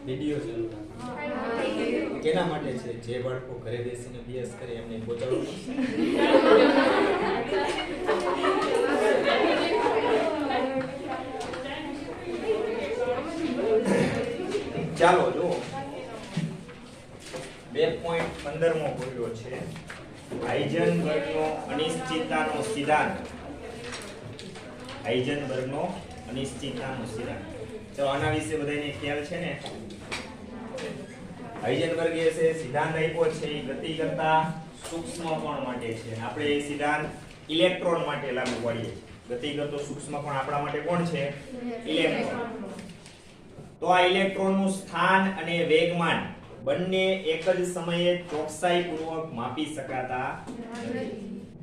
Video જરૂર આપો. કેના માટે છે? જે બાળકો ઘરે બેસીને અભ્યાસ કરે એમને પહોંચાડવું પડશે. ચાલો જો 2.15મો બોલ્યો છે હાઇઝનબર્ગનો અનિશ્ચિતતાનો સિદ્ધાંત. હાઇઝનબર્ગનો અનિશ્ચિતતાનો સિદ્ધાંત. તો આના વિશે બધાને ખ્યાલ છે ને? હાઇઝનબર્ગે છે સિદ્ધાંત આપ્યો છે એ ગતિ કરતા સૂક્ષ્મ કણ માટે છે. આપણે એ સિદ્ધાંત ઇલેક્ટ્રોન માટે લાગુ પાડીએ છીએ. ગતિ કરતો સૂક્ષ્મ કણ આપણા માટે કોણ છે? ઇલેક્ટ્રોન. તો આ ઇલેક્ટ્રોનનું સ્થાન અને વેગમાન બંને એક જ સમયે ચોકસાઈપૂર્વક માપી શકાતા નથી.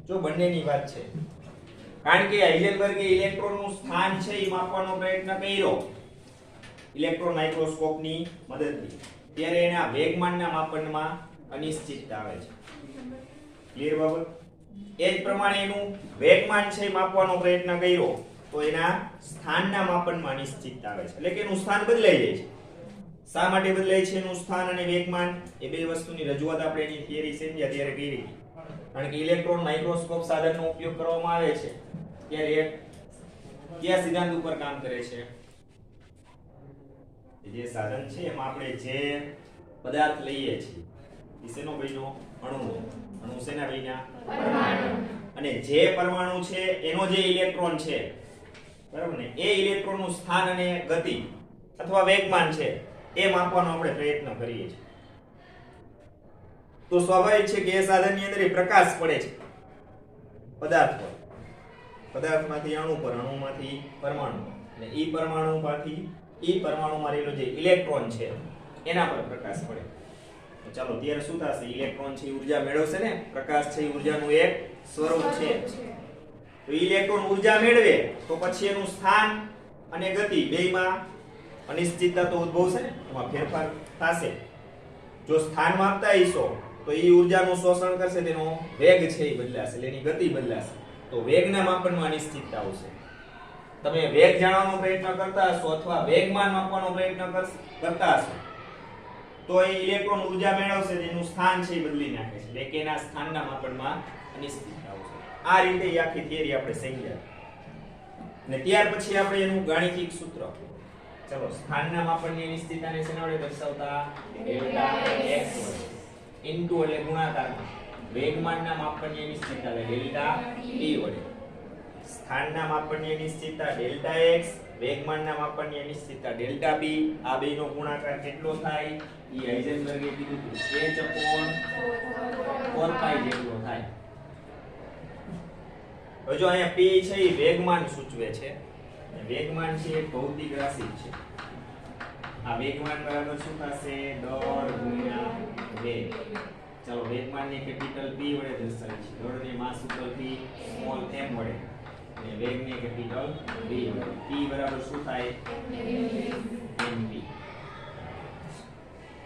જો બંનેની વાત છે. કારણ કે હાઇઝનબર્ગે ઇલેક્ટ્રોનનું સ્થાન છે એ માપવાનો પ્રયત્ન કર્યો ઇલેક્ટ્રોન માઇક્રોસ્કોપની મદદથી. ત્યારે એના વેગમાનના માપનમાં અનિશ્ચિતતા આવે છે. ક્લિયર બાબત? એ જ પ્રમાણે એનું વેગમાન છે એ માપવાનો પ્રયત્ન કર્યો તો એના સ્થાનના માપનમાં અનિશ્ચિતતા આવે છે. એટલે કે એનું સ્થાન બદલાઈ જાય છે. શા માટે બદલાય છે એનું સ્થાન અને વેગમાન? એ બે વસ્તુની રજૂઆત આપણે એની થિયરી સમજ્યા ત્યારે કરી હતી. કારણ કે ઇલેક્ટ્રોન માઇક્રોસ્કોપ સાધનનો ઉપયોગ કરવામાં આવે છે ત્યારે કયા સિદ્ધાંત ઉપર કામ કરે છે? જે સાધન છે એમાં આપણે જે પદાર્થ લઈએ છીએ એ શેનો બન્યો? અણુનો. અણુ શેના બન્યા? પરમાણુ. અને જે પરમાણુ છે એનો જે ઇલેક્ટ્રોન છે બરાબર ને, એ ઇલેક્ટ્રોનનું સ્થાન અને ગતિ અથવા વેગમાન છે એ માપવાનો આપણે પ્રયત્ન કરીએ છીએ. તો સ્વાભાવિક છે કે એ સાધનની અંદર પ્રકાશ પડે છે પદાર્થ પર. પદાર્થમાંથી અણુ પર, અણુમાંથી પરમાણુ, અને ઈ પરમાણુમાંથી ઈ પરમાણુમાં રહેલો જે ઇલેક્ટ્રોન છે એના પર પ્રકાશ પડે. તો ચાલો ત્યારે શું થશે? ઇલેક્ટ્રોન છે ઊર્જા મેળવશે ને. પ્રકાશ છે ઊર્જાનું એક સ્વરૂપ છે. તો ઇલેક્ટ્રોન ઊર્જા મેળવે તો પછી એનું સ્થાન અને ગતિ બેયમાં અનિશ્ચિતતા તો ઉદ્ભવશે ને, એમાં ફેરફાર થશે. જો સ્થાન માપતા હશો તો એ ઊર્જાનું શોષણ કરશે, તેનો વેગ છે એ બદલાશે, એટલે એની ગતિ બદલાશે. તો વેગના માપનમાં અનિશ્ચિતતા આવશે. તમે વેગ જાણવાનો પ્રયત્ન કરતા હશો અથવા વેગમાન માપવાનો પ્રયત્ન કરતા હશો તો એ ઇલેક્ટ્રોન ઊર્જા મેળવશે, તેનું સ્થાન છે એ બદલી નાખે છે, એટલે કે એના સ્થાનના માપનમાં અનિશ્ચિતતા આવશે. આ રીતે એ આખી થિયરી આપણે સમજ્યા. ને ત્યાર પછી આપણે એનું ગાણિતિક સૂત્ર, ચલો સ્થાનના માપનની અનિશ્ચિતતાને શેના વડે દર્શાવતા? ડેલ્ટા x ઇન્ટુ એટલે ગુણાકારમાં વેગમાનના માપનની અનિશ્ચિતતા એટલે ડેલ્ટા t વડે. સ્થાનના માપનની અનિશ્ચિતતા ડેલ્ટા x, વેગમાનના માપનની અનિશ્ચિતતા ડેલ્ટા p. આ બેયનો ગુણાકાર કેટલો થાય? ઈ હાઇઝનબર્ગે કીધું હતું h/4π જેટલો થાય. હવે જો અહીંયા p છે એ વેગમાન સૂચવે છે. વેગમાન છે એક ભૌતિક રાશિ છે. આ વેગમાન બરાબર શું થશે? દળ ગુણ્યા વેગ. ચાલો વેગમાનને કેપિટલ P વડે દર્શાવીએ છીએ. દળને માસ ઉપરથી સ્મોલ m વડે અને વેગને કેપિટલ V વડે. P બરાબર શું થાય? mv.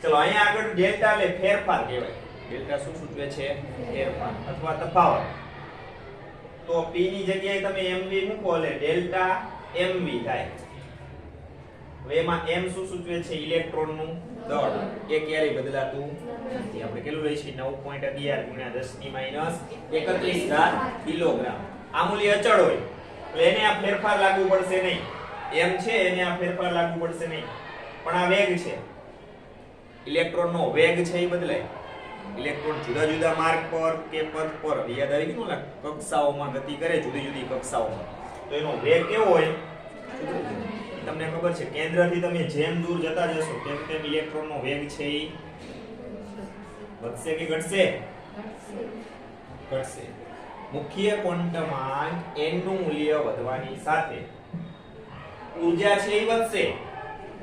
ચલો અહીંયા આગળ ડેલ્ટા એટલે ફેરફાર કહેવાય. ડેલ્ટા શું સૂચવે છે? ફેરફાર અથવા તફાવત. તો P ની જગ્યાએ તમે mv મૂકો એટલે ડેલ્ટા mv થાય. હવે એમાં m શું સૂચવે છે? ઇલેક્ટ્રોનનું દળ. એ ક્યારેય બદલાતું નથી. આપણે કેટલું લઈશું? 9.11 × 10⁻31 કિલોગ્રામ. આ મૂલ્ય અચળ હોય એટલે એને આ ફેરફાર લાગુ પડશે નહીં. m છે એને આ ફેરફાર લાગુ પડશે નહીં. પણ આ વેગ છે, ઇલેક્ટ્રોનનો વેગ છે એ બદલાય. ઇલેક્ટ્રોન જુદા જુદા માર્ગ પર કે પથ પર યાદ આવી ગયું ને, કક્ષાઓમાં ગતિ કરે, જુદી જુદી કક્ષાઓમાં, તો એનો વેગ કેવો હોય? તમને ખબર છે કેન્દ્રથી તમે જેમ દૂર જતા જશો તેમ તેમ ઇલેક્ટ્રોનનો વેગ છે એ વધશે કે ઘટશે? ઘટશે. મુખ્ય ક્વોન્ટમાંક n નું મૂલ્ય વધવાની સાથે ઊર્જા છે એ વધશે.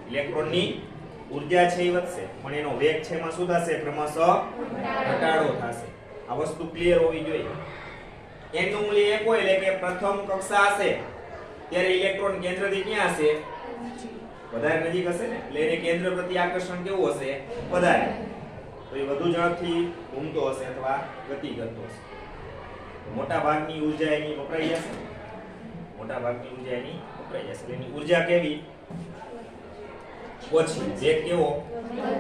ઇલેક્ટ્રોનની ઊર્જા છે એ વધશે, પણ એનો વેગ છે એમાં શું થશે? ક્રમશઃ ઘટાડો થશે. આ વસ્તુ ક્લિયર હોવી જોઈએ. n નું મૂલ્ય 1 હોય એટલે કે પ્રથમ કક્ષા હશે ત્યારે ઇલેક્ટ્રોન કેન્દ્રથી ક્યાં હશે? વધારે નજીક હશે ને, એટલે એને કેન્દ્ર પ્રતિ આકર્ષણ કેવું હશે? વધારે. તો એ વધુ ઝડપથી ઘૂમતો હશે અથવા ગતિ કરતો હશે. મોટા ભાગની ઊર્જા એની વપરાઈ જશે. મોટા ભાગની ઊર્જા એની વપરાઈ જશે. એની ઊર્જા કેવી? ઓછી, વેગ કેવો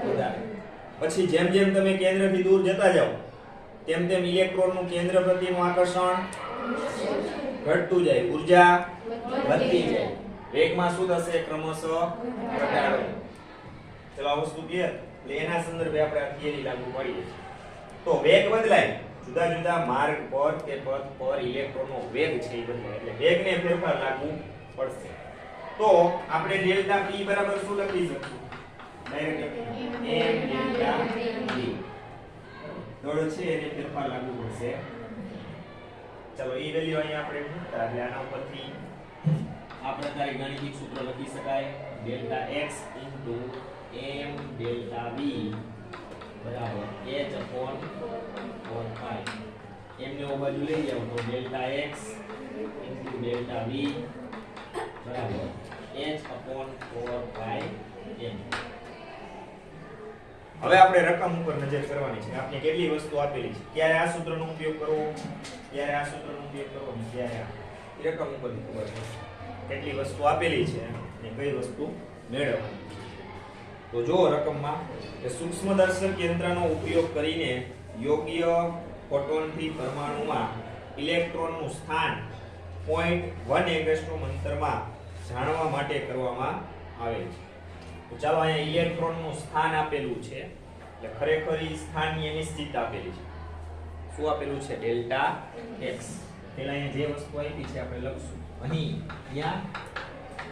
વધારે. પછી જેમ જેમ તમે કેન્દ્રથી દૂર જતા જાઓ તેમ તેમ ઇલેક્ટ્રોનનું કેન્દ્ર પ્રત્યેનું આકર્ષણ ઘટતું જાય, ઊર્જા વધતી જાય, વેગમાં શું થશે? ક્રમશઃ ઘટાડો. ચલો આ વસ્તુ ક્લિયર. એટલે એના સંદર્ભે આપણે આ થિયરી લાગુ કરીએ. તો વેગ બદલાય, જુદા જુદા માર્ગ પર કે પથ પર ઇલેક્ટ્રોનનો વેગ છે એ બદલાય, એટલે વેગને ફેરફાર લાગુ પડશે. તો આપણે ડેલ્ટા p બરાબર શું લખી શકીએ? ડાયરેક્ટ m ડેલ્ટા v દળ છે એને ફેરફાર લાગુ પડશે. ચલો એ વેલ્યુ અહીંયા આપણે મૂકતા, એટલે આના ઉપરથી આ પ્રકારે ગાણિતિક સૂત્ર લખી શકાય. Delta x m delta v બરાબર h upon 4 m ને ઓ બાજુ લઈ જાવ તો ડેલ્ટા x ડેલ્ટા v બરાબર h upon 4 m. હવે આપણે રકમ ઉપર નજર કરવાની છે. આપણે કેટલી વસ્તુ આપેલી છે, ક્યારે આ સૂત્રનો ઉપયોગ કરવો, ક્યારે આ સૂત્રનો ઉપયોગ કરવો, ક્યારે આ રકમ ઉપર ખબર છે કેટલી વસ્તુ આપેલી છે અને કઈ વસ્તુ મેળવવાની. તો જો રકમમાં કે સૂક્ષ્મદર્શક યંત્રનો ઉપયોગ કરીને યોગ્ય ફોટોનથી પરમાણુમાં ઇલેક્ટ્રોનનું સ્થાન 0.1 એંગસ્ટ્રોમ અંતરમાં જાણવા માટે કરવામાં આવે છે. તો ચાલો અહીંયા ઇલેક્ટ્રોનનું સ્થાન આપેલું છે, એટલે ખરેખર એ સ્થાનની અનિશ્ચિત આપેલી છે. શું આપેલું છે? Delta x. પહેલા અહીંયા જે વસ્તુ આપી છે આપણે લખશું અહીં, અહીંયા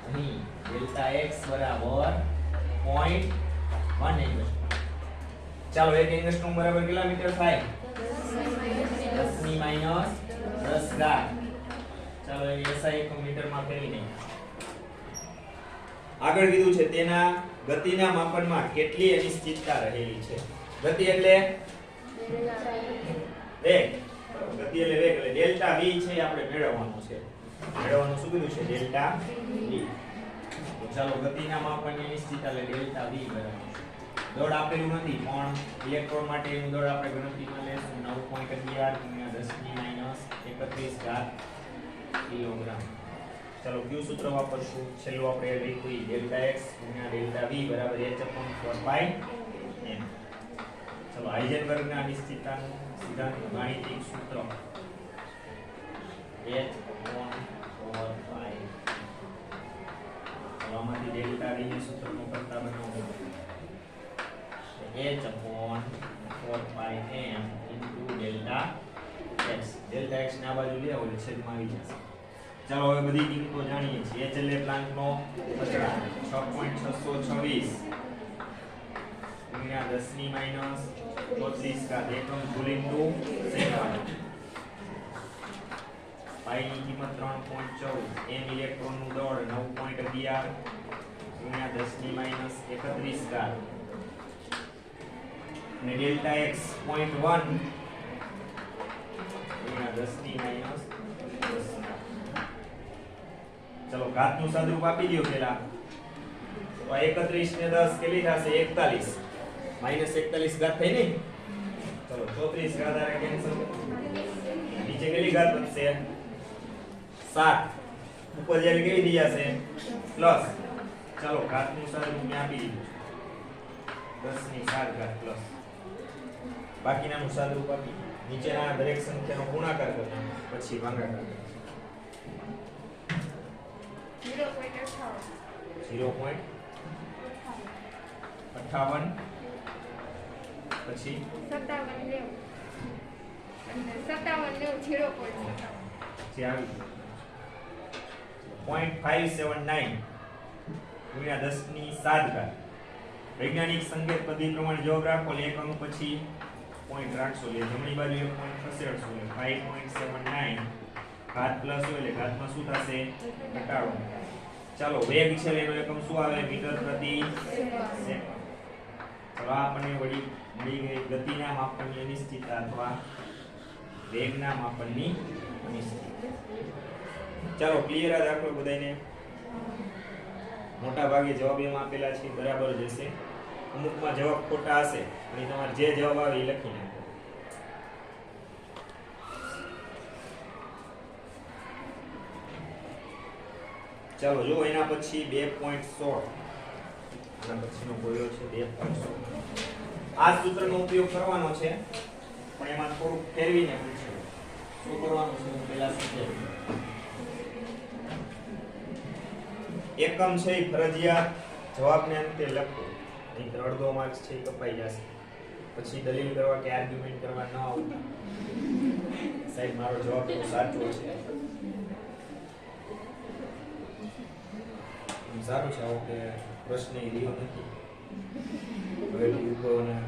અહીં ડેલ્ટા x બરાબર 0.1 એંગસ્ટ્રોમ. ચાલો 1 એંગસ્ટ્રોમ બરાબર કેટલા મીટર થાય? 10 ની માઈનસ 10 ઘાત. ચાલો એ SI એકમ મીટરમાં ફેરવી દઈએ. આગળ કીધું છે તેના ગતિના માપનમાં કેટલી અનિશ્ચિતતા રહેલી છે. ગતિ એટલે વેગ, ગતિ એટલે વેગ, એટલે ડેલ્ટા v છે આપણે મેળવવાનું છે. મેળવવાનું શું કીધું છે? Delta v. તો ચાલો ગતિના માપનની અનિશ્ચિતતા એટલે ડેલ્ટા v બરાબર. દળ આપેલું નથી પણ ઇલેક્ટ્રોન માટે એનું દળ આપણે ગણતરીમાં લેશું 9.11 × 10 ની માઈનસ 31 કિલોગ્રામ. ચાલો કયું સૂત્ર વાપરશું? છેલ્લું આપણે લખ્યું ડેલ્ટા x ડેલ્ટા v બરાબર h/4 m. ચાલો હાઇઝનબર્ગના અનિશ્ચિતતાનું સિદ્ધાંત ગાણિતિક સૂત્ર h/4 આમાંથી ડેલ્ટા v ને સૂત્રનો કરતા બનાવો h/4 m delta x. Delta x ના બાજુ લે એટલે છેદમાં આવી જશે. ચાલો હવે બધી કિંમતો જાણીએ છીએ. h એટલે પ્લાન્કનો અચળાંક 6.626 ગુણ્યા 10 ની માઈનસ 34 ઘાત એકમ જૂલ ઇન્ટુ સેકન્ડ. પાઈ ની કિંમત 3.14 m ઇલેક્ટ્રોનનું દળ 9.11 ગુણ્યા 10 ની માઈનસ 31 ઘાત અને ડેલ્ટા x 0.1 ગુણ્યા 10 ની માઈનસ 10. ચલો ઘાતનું સાદુરૂપ આપી દો પહેલા. તો 31 ને 10 કેટલી થશે? 41 માઈનસ 41 ઘાત થઈ ને. ચલો 34 ઘાત આરે કેન્સલ. નીચે કેટલી ઘાત બનશે? 7. ઉપર જેલી કેવી થઈ જશે? પ્લસ. ચલો ઘાતનું સાદુરૂપ મેં આપી દીધું 10 ની 7 ઘાત પ્લસ. બાકીનાનું સાદુરૂપ આપી નીચેના દરેક સંખ્યાનો ગુણાકાર કરવાનો પછી ભાગાકાર. 0.58 પછી 57 જે આવી 0.579 ગુણ્યા 10 ની 7 ઘાત. વૈજ્ઞાનિક સંકેત પદ્ધતિ પ્રમાણે જવાબ રાખો એટલે એક અંક પછી પોઈન્ટ રાખશો એટલે જમણી બાજુ એક પોઈન્ટ ખસેડશો એટલે 5.79 ઘાત પ્લસ હોય એટલે ઘાતમાં શું થશે? ઘટાડો. ચાલો વેગ છે એનો એકમ શું આવે? મીટર પ્રતિ સેકન્ડ. ચલો આપણને મળી ગઈ ગતિના માપનની અનિશ્ચિતતા અથવા વેગના માપનની અનિશ્ચિતતા. ચાલો ક્લિયર આ દાખલો બધાને? મોટા ભાગે જવાબ એમાં આપેલા છે બરાબર જ હશે. અમુકમાં જવાબ ખોટા હશે અને તમારે જે જવાબ આવે એ લખી નાખો. ચાલો જો એના પછી 2.16 આના પછીનો બોલ્યો છે 2.100. આ સૂત્રનો ઉપયોગ કરવાનો છે પણ એમાં થોડું ફેરવીને પૂછ્યું. શું કરવાનું છે હું પહેલા સમજાવું. એકમ છે એ ફરજિયાત જવાબને અંતે લખો. અહીં અડધો માર્ક્સ છે એ કપાઈ જશે. પછી દલીલ કરવા કે આર્ગ્યુમેન્ટ કરવા ન આવતા. સાહેબ મારો જવાબ તો સાચો છે. સારું છે આવો કે પ્રશ્ન એ રહ્યો નથી. હવે ઉદ્ભવના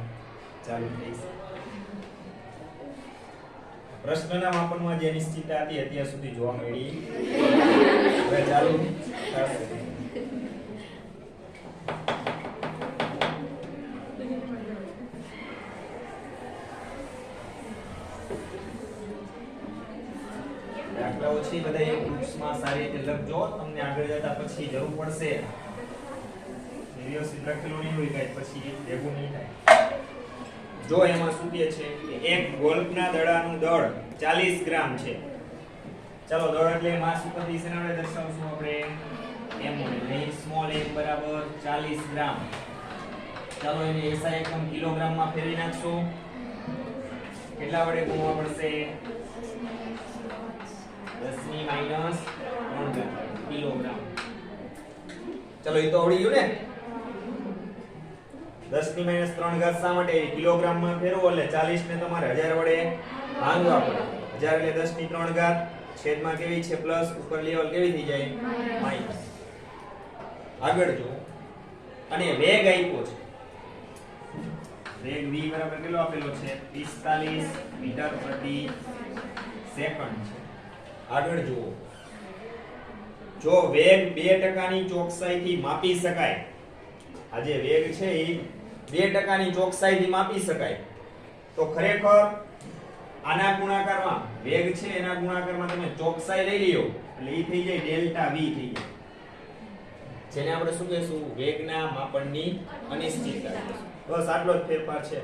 ચાલુ થઈ છે. પ્રશ્નના માપનમાં જે અનિશ્ચિતતા હતી અત્યાર સુધી જોવા મળી હવે ચાલુ થશે. દાખલાઓ છે બધા એક ગ્રુપ્સમાં સારી રીતે લખજો. તમને આગળ જતા પછી જરૂર પડશે. વ્યવસ્થિત લખેલું નહીં હોય કાંઈ પછી ભેગું નહીં થાય. જો એમાં શું કહે છે કે એક ગોલ્ફના દડાનું દળ 40 ગ્રામ છે. ચાલો દળ એટલે માસ ઉપરથી શેના વડે દર્શાવશું આપણે m વડે. સ્મોલ m બરાબર 40 ગ્રામ. ચાલો એને SI એકમ કિલોગ્રામમાં ફેરવી નાખશો. કેટલા વડે ગુણવા પડશે? 10 ની -3 કિલોગ્રામ. ચલો એ તો આવડી ગયું ને. 10 ની -3 શા માટે કિલોગ્રામમાં ફેરવો એટલે 40 ને તમારે 1000 વડે ભાંગવા પડે. 1000 એટલે 10 ની 3 છેદમાં કેવી છે પ્લસ, ઉપર લેવલ કેવી થઈ જાય માઈનસ. આગળ જો અને વેગ આપ્યો છે. વેગ v બરાબર કેટલો આપેલો છે? 45 મીટર પ્રતિ સેકન્ડ છે. આગળ જુઓ, જો વેગ 2% ની ચોકસાઈથી માપી શકાય. આ જે વેગ છે એ 2% ની ચોકસાઈથી માપી શકાય તો ખરેખર આના ગુણાકારમાં વેગ છે એના ગુણાકારમાં તમે ચોકસાઈ લઈ લ્યો એટલે એ થઈ જાય ડેલ્ટા v થઈ જાય. જેને આપણે શું કહીશું? વેગના માપનની અનિશ્ચિતતા. બસ આટલો જ ફેરફાર છે.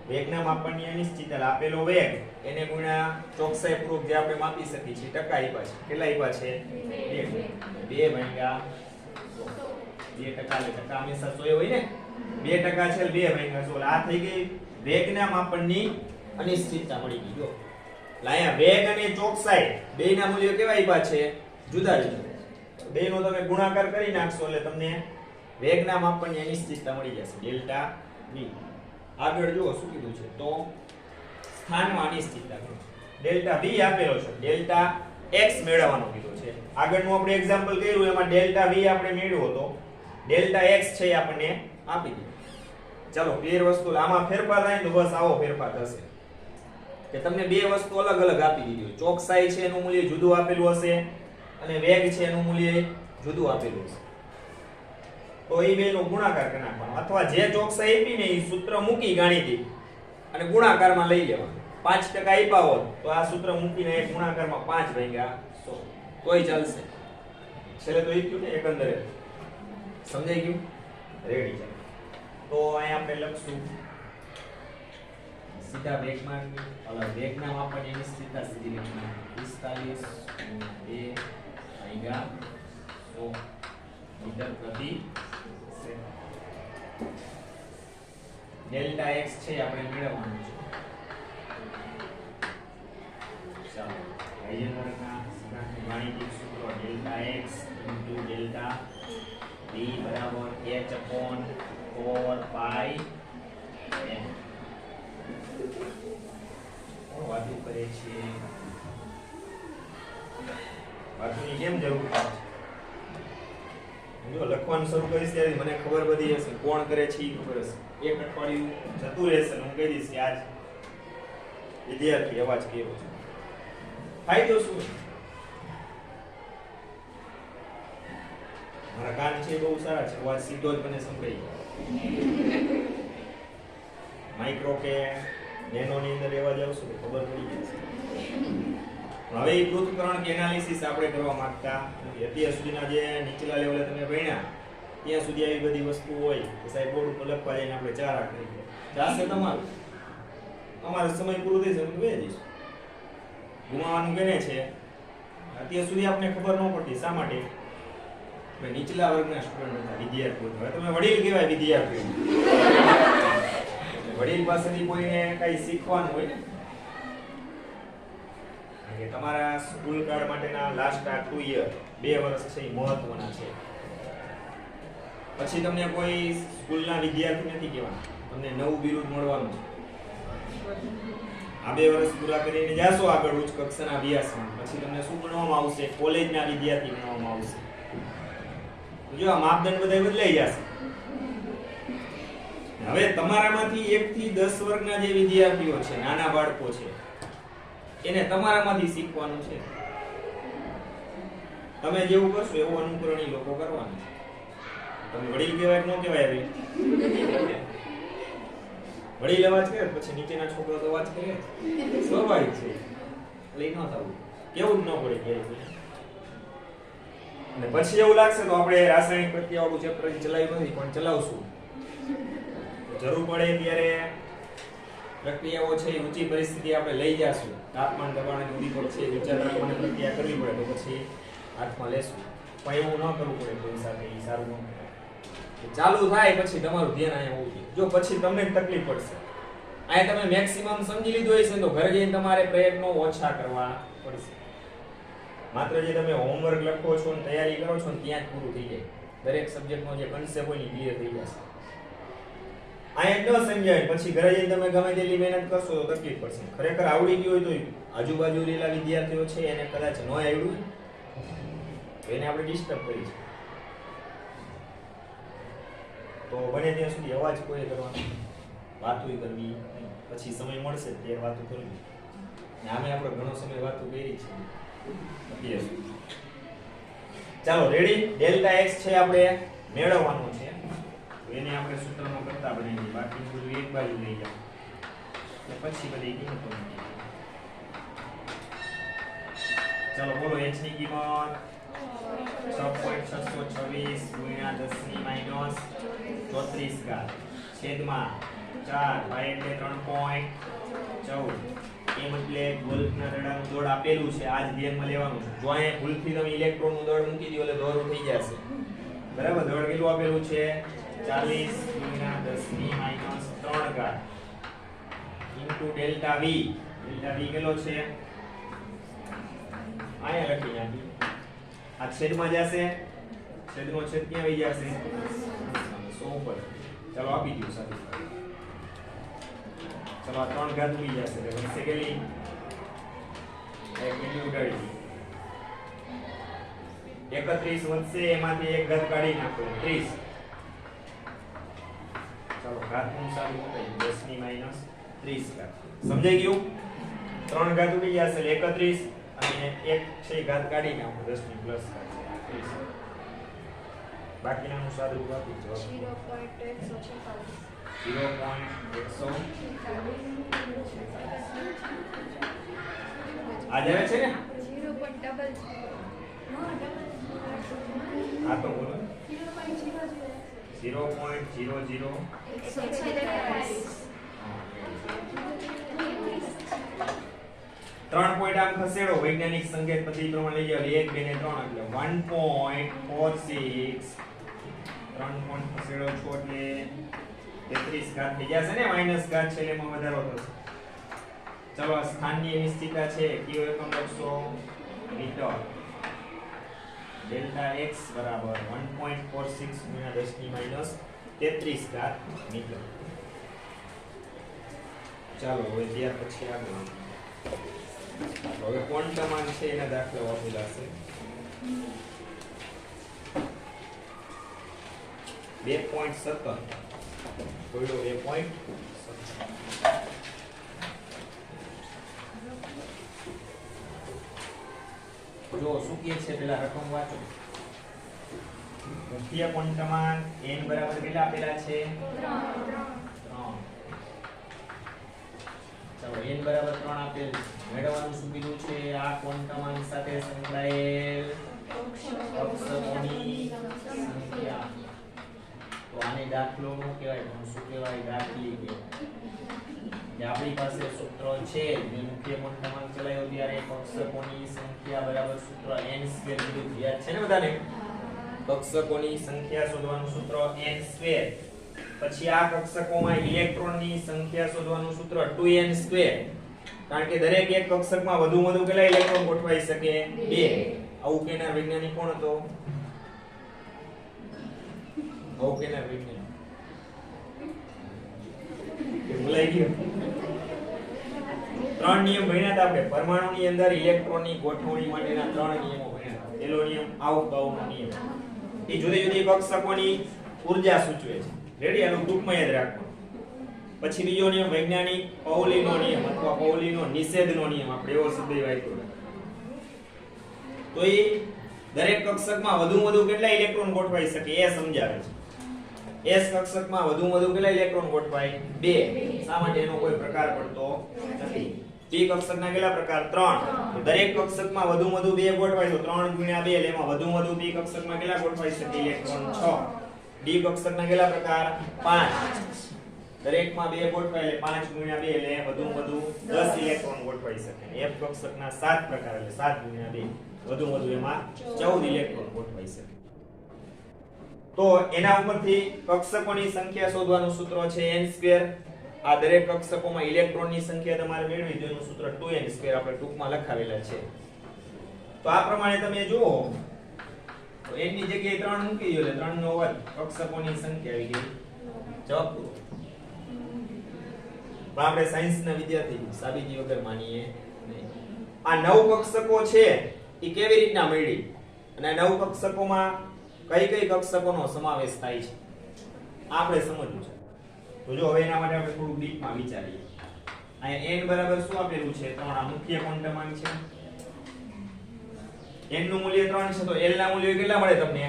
વેગના માપનની અનિશ્ચિતતા આપેલો વેગ એને ગુણ્યા ચોકસાઈ પૂર્વક જે આપણે માપી શકીએ છીએ ટકા આપ્યા છે. કેટલા આપ્યા છે? 2 ભાગ્યા 2% એટલે ટકા હંમેશા 100 હોય ને. 2% છે 2 ભાગ્યા 100. આ થઈ ગઈ વેગના માપનની અનિશ્ચિતતા મળી ગઈ. જો અહીંયા વેગ અને ચોકસાઈ બેયના મૂલ્યો કેવા આપ્યા છે? જુદા જુદા. બેયનો તમે ગુણાકાર કરી નાખશો એટલે તમને વેગના માપનની અનિશ્ચિતતા મળી જશે ડેલ્ટા v. આગળ જુઓ શું કીધું છે તો સ્થાનમાં અનિશ્ચિતતા ડેલ્ટા v આપેલો છે. ડેલ્ટા x મેળવવાનો કીધું છે. આગળનું આપણે એક્ઝામ્પલ કર્યું એમાં ડેલ્ટા v આપણે મેળવ્યો હતો. ડેલ્ટા x છે એ આપણને આપી દીધું. ચાલો ક્લિયર વસ્તુ. આમાં ફેરફાર થાય તો બસ આવો ફેરફાર થશે કે તમને બે વસ્તુ અલગ અલગ આપી દીધી. ચોકસાઈ છે એનું મૂલ્ય જુદું આપેલું હશે અને વેગ છે એનું મૂલ્ય જુદું આપેલું હશે. તો એ બેનો ગુણાકાર કરી નાખવાનો અથવા જે ચોકસાઈ આપી ને એ સૂત્ર મૂકી ગાણિતિક અને ગુણાકારમાં લઈ લેવાનું. 5% આપ્યા હોત તો આ સૂત્ર મૂકીને એક ગુણાકારમાં 5 ભાગ્યા 100 તોય ચાલશે. છેલ્લે તો એ જ ને એકંદરે સમજાઈ ગયું? રેડી છે. તો અહીંયા આપણે લખશું સીધા વેગના માપનની અનિશ્ચિતતા સીધી લખી 45 ભાગ્યા 100 મીટર પ્રતિ સેકન્ડ. ડેલ્ટા x છે આપણે મેળવવાનું છે. ચાલો હાઇઝનબર્ગના સિદ્ધાંતનું ગાણિતિક સૂત્ર ડેલ્ટા x ડેલ્ટા v બરાબર h/4 પાઈ n. વાતું કરે છે વાતુની કેમ જરૂર છે? જો લખવાનું શરૂ કરીશ ત્યારે મને ખબર બધી હશે કોણ કરે છે એ ખબર હશે. એક અઠવાડિયું જતું રહેશે હું કહી દઈશ કે આજ વિદ્યાર્થી અવાજ કેવો છે. ફાયદો શું? મારા કાન છે બહુ સારા છે. અવાજ સીધો જ મને સંભળાઈ જાય. માઇક્રો કે નેનો ની અંદર અવાજ આવશે તો ખબર પડી જશે. હવે એ પૃથ્થકરણ કે એનાલિસિસ આપણે કરવા માંગતા નથી. અત્યાર સુધીના જે નીચલા લેવલે તમે ભણ્યા ત્યાં સુધી આવી બધી વસ્તુ હોય કે સાહેબ બોર્ડ ઉપર લખવા જઈને આપણે 4 આંક લઈ જાશે તમારું. અમારો સમય પૂરો થઈ જશે બે જઈશું. ગુમાવાનું કેને છે અત્યાર સુધી આપણે ખબર ન પડતી. શા માટે? આપણે નીચલા વર્ગના સ્ટુડન્ટ હતા, વિદ્યાર્થીઓ. હવે તમે વડીલ કહેવાય વિદ્યાર્થીઓ. વડીલ પાસેથી કોઈને કઈ શીખવાનું હોય ને, કે તમારા સ્કૂલ કાર્ડ માટેના લાસ્ટ આ 2 યર 2 વર્ષ છે એ મહત્વના છે. પછી તમને કોઈ સ્કૂલના વિદ્યાર્થી નથી કહેવાના, તમને નવું બિરુદ મળવાનું છે. આ 2 વર્ષ પૂરા કરીને જાશો આગળ ઉચ્ચ કક્ષાના અભ્યાસમાં, પછી તમને શું ગણવામાં આવશે? કોલેજના વિદ્યાર્થી ગણવામાં આવશે. જો આ માપદંડ બધા બદલાઈ જશે. હવે તમારામાંથી 1 થી 10 વર્ગના જે વિદ્યાર્થીઓ છે, નાના બાળકો છે, એને તમારામાંથી શીખવાનું છે. તમે જેવું કરશો એવું અનુકરણ ઈ લોકો કરવાનું છે. તમે વડીલ કહેવાય કે ન કહેવાય? હવે વડીલ અવાજ કરે પછી નીચેના છોકરો તો અવાજ કરે, સ્વાભાવિક છે. એટલે ન થવું, કેવું જ ન પડે ક્યારેય. અને પછી એવું લાગશે તો આપણે રાસાયણિક પ્રક્રિયાવાળું ચેપ્ટર ચલાવ્યું નથી પણ ચલાવશું. જરૂર પડે ત્યારે પ્રક્રિયાઓ છે ઊંચી પરિસ્થિતિ આપણે લઈ જાશું. તાપમાન દબાણ અને ઉદ્દીપક છે ઊંચા તાપમાને પ્રક્રિયા કરવી પડે તો પછી હાથમાં લેશું. પણ એવું ન કરવું પડે કોઈ સાથે, એ સારું ન કહેવાય. ચાલુ થાય પછી તમારું ધ્યાન અહીંયા હોવું જોઈએ. જો પછી તમને તકલીફ પડશે, અહીંયા તમે મેક્સિમમ સમજી લીધું હશે તો ઘરે જઈને તમારે પ્રયત્નો ઓછા કરવા પડશે. માત્ર જે તમે હોમવર્ક લખો છો અને તૈયારી કરો છો ને ત્યાં જ પૂરું થઈ જાય. દરેક સબ્જેક્ટનો જે કન્સેપ્ટ હોય ને ક્લિયર થઈ જશે. અહીંયા ન સમજાય પછી ઘરે જઈને તમે ગમે તેટલી મહેનત કરશો તો તકલીફ પડશે. ખરેખર આવડી ગયું હોય તો આજુબાજુ રહેલા વિદ્યાર્થીઓ છે એને કદાચ ન આવડ્યું તો એને આપણે ડિસ્ટર્બ કરી છે. તો બને ત્યાં સુધી અવાજ કોઈ કરવાનો, વાતો કરવી. પછી સમય મળશે ત્યારે વાતો કરવી. આમે આપણે ઘણો સમય વાતો કરી છે. ચાલો રેડી. ડેલ્ટા x છે આપણે મેળવવાનું છે. એને આપણે સૂત્રનો કરતા બનાવીએ. બાકી બધું એક બાજુ લઈ જાવ અને પછી બધી કિંમતો મૂકી. ચાલો બોલો. h ની કિંમત 6.626 ગુણ્યા 10 ની માઈનસ 34 ઘાત છેદમાં 4 ભાઈ એટલે 3.14. એમ એટલે ગોલ્ફના દડાનું દળ આપેલું છે, આ જ ધ્યાનમાં લેવાનું છે. જો અહીંયા ભૂલથી તમે ઇલેક્ટ્રોનનું દળ મૂકી દો એટલે દોરું થઈ જશે. બરાબર. દળ કેટલું આપેલું છે? 40 ગુણ્યા 10 ની માઈનસ 3 ઘાત into delta v. Delta v કેટલો છે? અહીંયા લખી નાખી. આ છેદમાં જશે, છેદનો છેદ ક્યાં આવી જશે? 100 ઉપર. ચાલો આપી દો સાથે. ચાલો આ 3 ઘાત ઉડી જશે એટલે વધશે કેટલી? એક મિનિટ ઉડાડી 31 વધશે, એમાંથી એક ઘાત કાઢી નાખો 30. ચાલો ઘાતનું સારું બતાવી 10 ની માઈનસ 30 ઘાત. સમજાઈ ગયું? 3 ઘાત ઉડી જશે એટલે 31 અને એક છે ઘાત કાઢી નાખો 10 ની પ્લસ ઘાત 30. બાકીનાનું સાદું રૂપ આપી દો. 0.146 આ જાય છે ને? આ તો બોલો 0.00 3 પોઈન્ટ આમ ખસેડો. વૈજ્ઞાનિક સંકેત પદ્ધતિ પ્રમાણે લઈ જાવ 1 2 ને 3 એટલે 1.46 3 પોઈન્ટ ખસેડો છો એટલે 33 ઘાત થઈ જશે ને? માઈનસ ઘાત છે એટલે એમાં વધારો થશે. ચલો આ સ્થાનની અનિશ્ચિતતા છે. કયો એકમ લખશો? મીટર. ડેલ્ટા x બરાબર 1.46 ગુણ્યા 10 ની માઈનસ 33 ઘાત મીટર. ચાલો હવે ત્યાર પછી આગળ હવે ક્વોન્ટમ છે એના દાખલાઓ આપેલા છે. 2.17 કોયડો 2.17 જો શું કહે છે પેલા રકમ વાંચો. મુખ્ય ક્વોન્ટમાન n બરાબર કેટલા આપેલા છે? 3. ચાલો n બરાબર 3 આપેલ. મેળવવાનું શું કીધું છે? આ ક્વોન્ટમાન સાથે સંકળાયેલ અક્ષરોની સંખ્યા. તો આને દાખલો નો કહેવાય પણ શું કહેવાય? દાખલી કહેવાય. જે આપણી પાસે સૂત્ર છે જે મુખ્ય ક્વોન્ટમાન ચલાવ્યો ત્યારે અક્ષરોની સંખ્યા બરાબર સૂત્ર n² કીધું. યાદ છે ને બધાને? કક્ષકોની સંખ્યા શોધવાનું સૂત્ર n². પછી આ કક્ષકોમાં ઇલેક્ટ્રોનની સંખ્યા શોધવાનું સૂત્ર 2n². કારણ કે દરેક એક કક્ષકમાં વધુ કેટલા ઇલેક્ટ્રોન ગોઠવાઈ શકે? 2. આવું કેનાર વૈજ્ઞાનિક કોણ હતો? આવું કેનાર વૈજ્ઞાનિક કે ભૂલાઈ ગયું? 3 નિયમ ભણ્યા હતા આપણે. પરમાણુની અંદર ઇલેક્ટ્રોનની ગોઠવણી માટેના 3 નિયમો ભણ્યા હતા. પહેલો નિયમ આઉટ-બાઉન્ડનો નિયમ. એ જુદી જુદી કક્ષકોની ઊર્જા સૂચવે છે. રેડી? આનું ટૂંકમાં યાદ રાખવાનું. પછી બીજો નિયમ વૈજ્ઞાનિક પૌલીનો નિયમ અથવા પૌલીનો નિષેધનો નિયમ. આપણે એવો શબ્દ વાપર્યો. તો એ દરેક કક્ષકમાં વધુ કેટલા ઇલેક્ટ્રોન ગોઠવાઈ શકે એ સમજાવે છે. S કક્ષકમાં વધુ કેટલા ઇલેક્ટ્રોન ગોઠવાય? 2. શા માટે? એનો કોઈ પ્રકાર પડતો નથી. P કક્ષકના કેટલા પ્રકાર? 3. તો દરેક કક્ષકમાં વધુ 2 ગોઠવાય તો 3 ગુણ્યા 2 એટલે એમાં વધુ P કક્ષકમાં કેટલા ગોઠવાઈ શકે ઇલેક્ટ્રોન? 6. D કક્ષકના કેટલા પ્રકાર? 5. દરેકમાં 2 ગોઠવાય એટલે 5 ગુણ્યા 2 એટલે વધુ 10 ઇલેક્ટ્રોન ગોઠવાઈ શકે. F કક્ષકના 7 પ્રકાર એટલે 7 ગુણ્યા 2 વધુ એમાં 14 ઇલેક્ટ્રોન ગોઠવાઈ શકે. તો એના ઉપરથી કક્ષકોની સંખ્યા શોધવાનું સૂત્ર છે n². આ દરેક કક્ષકોમાં ઇલેક્ટ્રોનની સંખ્યા તમારે મેળવી તો એનું સૂત્ર 2n² આપણે ટૂંકમાં લખાવેલા છે. તો આ પ્રમાણે તમે જુઓ તો n ની જગ્યાએ 3 મૂકી દો એટલે 3 નો વર્ગ કક્ષકોની સંખ્યા આવી ગઈ. જવાબ પૂરો. પણ આપણે સાયન્સના વિદ્યાર્થી સાબિતી વગર માનીએ નહીં. આ 9 કક્ષકો છે એ કેવી રીતના મળી અને 9 કક્ષકોમાં કઈ કક્ષકોનો સમાવેશ થાય છે આપણે સમજવું છે. તો જો હવે એના માટે આપણે થોડું ડીપમાં વિચારીએ. અહીંયા n બરાબર શું આપેલું છે? 3. આ મુખ્ય ક્વોન્ટમાંક છે. n નું મૂલ્ય 3 છે તો l ના મૂલ્ય કેટલા મળે તમને?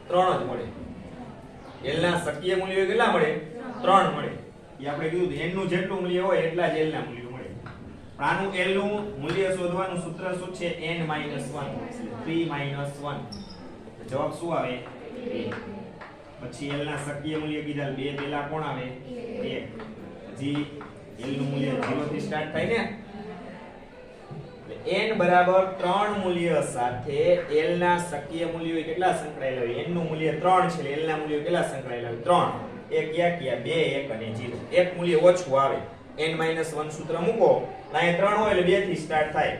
3 જ મળે. l ના શક્ય મૂલ્ય કેટલા મળે? 3 મળે. એ આપણે કીધું n નું જેટલું મૂલ્ય હોય એટલા જ l ના મૂલ્ય મળે. પણ આનું l નું મૂલ્ય શોધવાનું સૂત્ર શું છે? n - 1 3 - 1. જવાબ શું આવે? 2. પછી l ના શક્ય મૂલ્ય કીધા 2 પેલા કોણ આવે? 1. પછી l નું મૂલ્ય 0 થી સ્ટાર્ટ થાય ને એટલે n બરાબર 3 મૂલ્ય સાથે l ના શક્ય મૂલ્યો કેટલા સંકળાયેલા હોય? n નું મૂલ્ય 3 છે એટલે l ના મૂલ્યો કેટલા સંકળાયેલા હોય? 3. એક ક્યાં 2 1 અને 0. એક મૂલ્ય ઓછું આવે. n - 1 સૂત્ર મૂકો અહીંયા 3 હોય એટલે 2 થી સ્ટાર્ટ થાય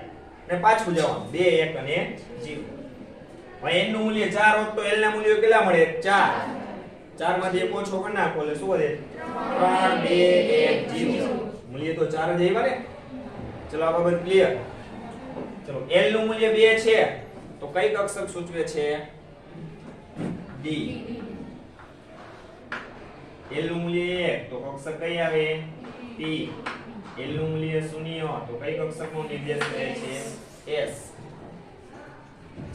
અને પાછું જવાનું 2 1 અને 0. હવે n નું મૂલ્ય 4 હોત તો l ના મૂલ્યો કેટલા મળે? 4. 4 માંથી એક ઓછો કરી નાખો એટલે શું વધે? 3 2 1 0. મૂલ્ય તો 4 જ આવ્યા ને. ચલો આ બાબત ક્લિયર. ચલો l નું મૂલ્ય 2 છે તો કઈ કક્ષક સૂચવે છે? D. l નું મૂલ્ય 1 તો કક્ષક કઈ આવે? P. l નું મૂલ્ય 0 તો કઈ કક્ષકનો નિર્દેશ કરે છે? S.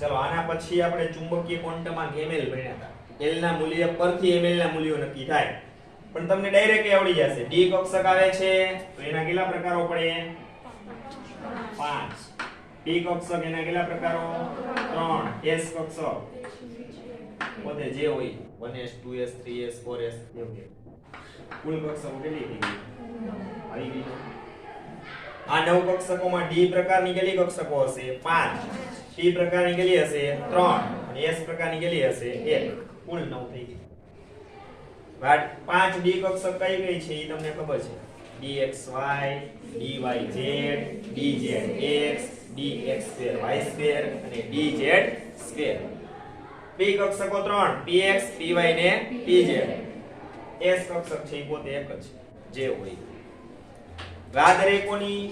ચલો આના પછી આપણે ચુંબકીય ક્વોન્ટમાંક ml ભણ્યા હતા. l ના મૂલ્ય પરથી ml ના મૂલ્યો નક્કી થાય. પણ તમને ડાયરેક્ટ આવડી જશે. D કક્ષક આવે છે તો એના કેટલા પ્રકારો પડે? 5. P કક્ષક એના કેટલા પ્રકારો? 3. S કક્ષક પોતે જે હોય 1s 2s 3s 4s એવું. કુલ કક્ષકો કેટલી થઈ ગઈ? આવી ગઈ. આ 9 કક્ષકોમાં D પ્રકારની કેટલી કક્ષકો હશે? 5. P પ્રકારની કેટલી હશે? 3. અને S પ્રકારની કેટલી હશે? 1. કુલ 9 થઈ ગઈ. વાત 5 D કક્ષક કઈ છે એ તમને ખબર છે? dxy dyz dzx dx2y2 અને dz2. P કક્ષકો 3 px py ને pz. S કક્ષક છે એ પોતે એક જ જે હોય. આ દરેકોની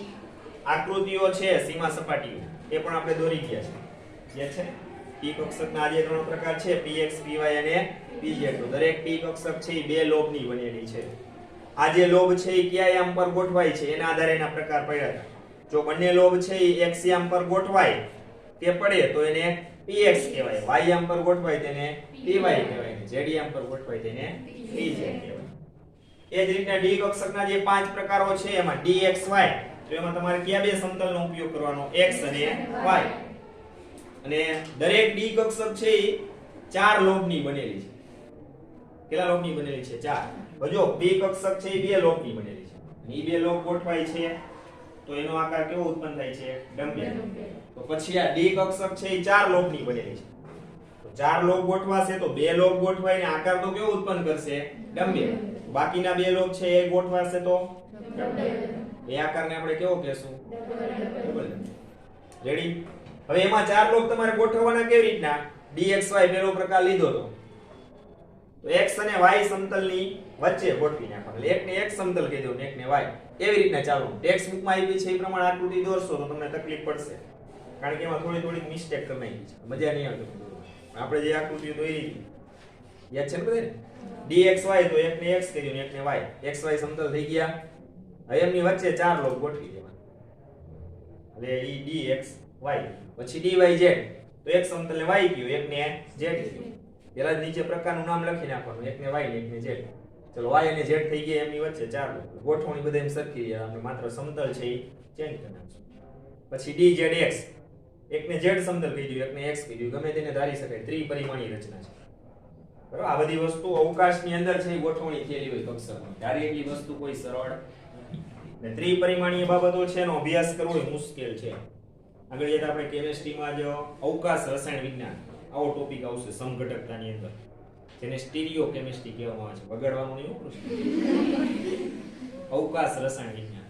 આકૃતિઓ છે સીમા સપાટીઓ એ પણ આપણે દોરી ગયા છે. જે છે P કક્ષકના આજે 3 પ્રકાર છે px py અને pz. તો દરેક P કક્ષક છે એ 2 લોબની બનેલી છે. આ જે લોબ છે એ કયા યામ પર ગોઠવાય છે એના આધારે એના પ્રકાર પડ્યા હતા. જો બંને લોબ છે એ x યામ પર ગોઠવાય તે પડે તો એને px કહેવાય. y યામ પર ગોઠવાય તેને py કહેવાય. z યામ પર ગોઠવાય તેને pz કહેવાય. એ જ રીતના D કક્ષકના જે 5 પ્રકારો છે એમાં dxy તો એમાં તમારે કયા બે સમતલનો ઉપયોગ કરવાનો? x અને y. અને દરેક D કક્ષક છે એ 4 લોબની બનેલી છે. કેટલા લોબની બનેલી છે? 4. જો P કક્ષક છે એ 2 લોબની બનેલી છે. અને એ 2 લોબ ગોઠવાય છે તો એનો આકાર કેવો ઉત્પન્ન થાય છે? ડંબેલ. તો પછી આ D કક્ષક છે એ 4 લોબની બનેલી છે. ચાર લોબ ગોઠવાશે તો બે લોબ ગોઠવાઈને આકાર તો કેવો ઉત્પન્ન કરશે? ડમ્બેલ. બાકીના બે લોબ છે એ ગોઠવાશે તો એ આકારને આપણે કેવો કહેશું? ડબલ. રેડી? હવે એમાં ચાર લોબ તમારે ગોઠવવાના કેવી રીતના? dxy પેલો પ્રકાર લીધો તો x અને y સમતલની વચ્ચે ગોઠવી નાખવાનો. એકને x સમતલ કહી દો ને એકને y. એવી રીતના ચાલો. ટેક્સ્ટ બુકમાં આપી છે એ પ્રમાણે આકૃતિ દોરશો તો તમને તકલીફ પડશે. કારણ કે એમાં થોડી મિસ્ટેક કરી નાખી છે. મજા નહીં આવતી. આપણે જે આકૃતિ દોરી યાદ છે ને બધાને? dxy તો એકને x કહી દો ને એકને y. xy સમતલ થઈ ગયા. હવે એમની વચ્ચે ચાર લોબ ગોઠવી દેવાના. એટલે ઈ dx y પછી dy z તો એક સમતલને y કયો એકને z કયો. પેલા જ નીચે પ્રકારનું નામ લખી નાખવાનું. એકને y ને એકને z. ચલો y અને z થઈ ગયા એમની વચ્ચે ચાર લોબ. ગોઠવણી બધા એમ સરખી છે. આપણે માત્ર સમતલ છે એ ચેન્જ કરી નાખશું. પછી dzx એકને z સમતલ કહી દો એકને x કહી દો. ગમે તેને ધારી શકાય. ત્રિપરિમાણીય રચના છે. બરાબર? આ બધી વસ્તુ અવકાશની અંદર છે એ ગોઠવણી થયેલી હોય કક્ષકમાં. ધારી એટલી વસ્તુ કોઈ સરળ ને ત્રિપરિમાણીય બાબતો છે એનો અભ્યાસ કરવો એ મુશ્કેલ છે. આગળ જતા આપણે કેમિસ્ટ્રીમાં જો અવકાશ રસાયણ વિજ્ઞાન આવો ટોપિક આવશે સમઘટકતાની અંદર, જેને સ્ટીરિયો કેમિસ્ટ્રી કહેવામાં આવે છે. બગાડવાનું નહીં હો. અવકાશ રસાયણ વિજ્ઞાન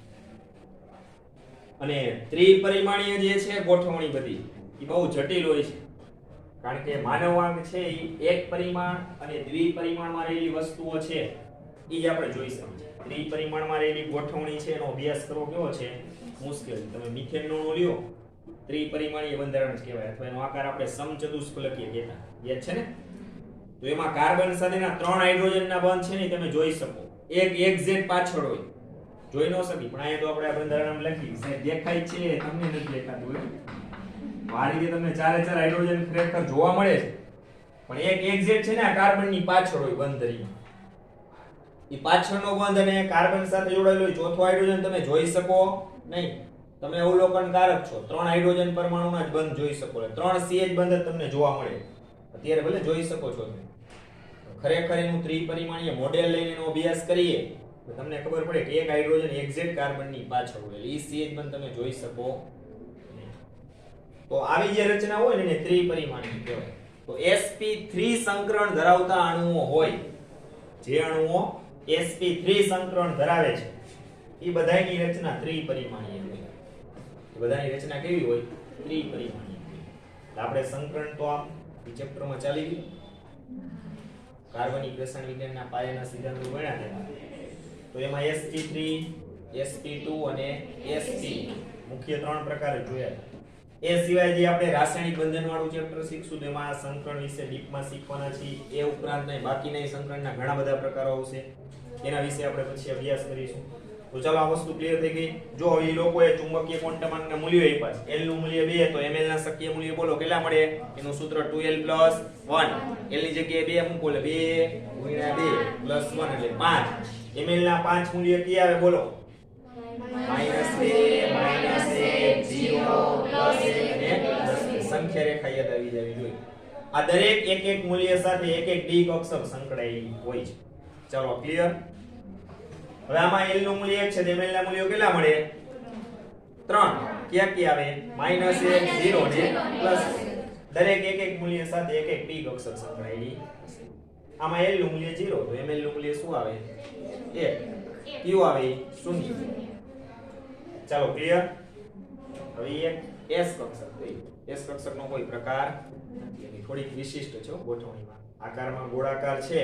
અને ત્રિપરિમાણીય જે છે ગોઠવણી બધી એ બહુ જટિલ હોય છે. કારણ કે માનવાંગ છે એ એક પરિમાણ અને દ્વિપરિમાણમાં રહેલી વસ્તુઓ છે એ જ આપણે જોઈ શકીએ. ત્રિપરિમાણમાં રહેલી ગોઠવણી છે એનો અભ્યાસ કરવો કેવો છે? મુશ્કેલ. તમે મિથેનનું લ્યો ત્રિપરિમાણીય બંધારણ જ કહેવાય અથવા એનો આકાર આપણે સમચતુષ્ફલકીય કહેતા. યાદ છે ને? તો એમાં કાર્બન સાથેના 3 હાઇડ્રોજનના બંધ છે ને તમે જોઈ શકો. એક XZ પાછળ હોય. જોઈ ન શકી પણ અહીંયા તો આપણે આ બંધારણ લખી સાહેબ દેખાય છે તમને નથી દેખાતું હોય. આ રીતે તમને ચારે ચાર હાઇડ્રોજન ખરેખર જોવા મળે છે પણ એક XZ છે ને આ કાર્બનની પાછળ હોય બંધ ધરીમાં. એ પાછળનો બંધ અને કાર્બન સાથે જોડાયેલો હોય. ચોથો હાઇડ્રોજન તમે જોઈ શકો નહીં. તમે અવલોકનકારક છો. 3 હાઇડ્રોજન પરમાણુના જ બંધ જોઈ શકો. 3 CH બંધ જ તમને જોવા મળે. અત્યારે ભલે જોઈ શકો છો તમે. ખરેખર એનું ત્રિપરિમાણીય મોડેલ લઈને એનો અભ્યાસ કરીએ તો તમને ખબર પડે કે એક હાઇડ્રોજન એક્ઝેક્ટ કાર્બનની પાછળ હોય. ઈ CH બંધ તમે જોઈ શકો નહીં. તો આવી જે રચના હોય ને એને ત્રિપરિમાણીય કહેવાય. તો sp3 સંકરણ ધરાવતા અણુઓ હોય, જે અણુઓ sp3 સંકરણ ધરાવે છે એ બધાની રચના ત્રિપરિમાણીય હોય. બધાની રચના કેવી હોય? ત્રિપરિમાણીય હોય. આપણે સંકરણ તો આમ એ ચેપ્ટરમાં ચાલી ગયું. કાર્બનિક રસાયણ વિજ્ઞાનના પાયાના સિદ્ધાંતો ભણ્યા હતા. તો એમાં sp3, sp2 અને sp મુખ્ય 3 પ્રકાર જોયા હતા. એ સિવાય જે આપણે રાસાયણિક બંધનવાળું ચેપ્ટર શીખશું તેમાં સંકરણ વિશે ડીપમાં શીખવાના છીએ. એ ઉપરાંત બાકીના સંકરણના ઘણા બધા પ્રકારો આવશે. એના વિશે આપણે પછી અભ્યાસ કરીશું. તો ચાલો આ વસ્તુ ક્લિયર થઈ ગઈ. જો એ લોકોએ ચુંબકીય ક્વોન્ટમના મૂલ્યો આપ્યા છે. L નું મૂલ્ય 2 તો Ml ના શક્ય મૂલ્ય બોલો કેટલા મળે? એનું સૂત્ર 2L + 1. L ની જગ્યાએ 2 મૂકો એટલે 2 * 2 + 1 એટલે 5. Ml ના 5 મૂલ્ય કયા આવે બોલો? -2 -1 0 +1 અને સંખ્યા રેખા યાદ આવી જવી જોઈએ. આ દરેક એક એક મૂલ્ય સાથે એક એક ડી કક્ષક સંકળાયેલી હોય છે. ચાલો ક્લિયર. હવે આમાં L નું મૂલ્ય 1 છે તો Ml ના મૂલ્યો કેટલા મળે? 3. ક્યાં ક્યાં આવે? -1 0 ને +1. દરેક એક એક મૂલ્ય સાથે એક એક ડી કક્ષક સંકળાયેલી હશે. આમાં L નું મૂલ્ય 0 તો Ml નું મૂલ્ય શું આવે? 1. કયું આવે? 0. ચાલો ક્લિયર. હવે એક S કક્ષક થઈ. S કક્ષકનો કોઈ પ્રકાર નથી. એની થોડીક વિશિષ્ટ છે ગોઠવણીમાં. આકારમાં ગોળાકાર છે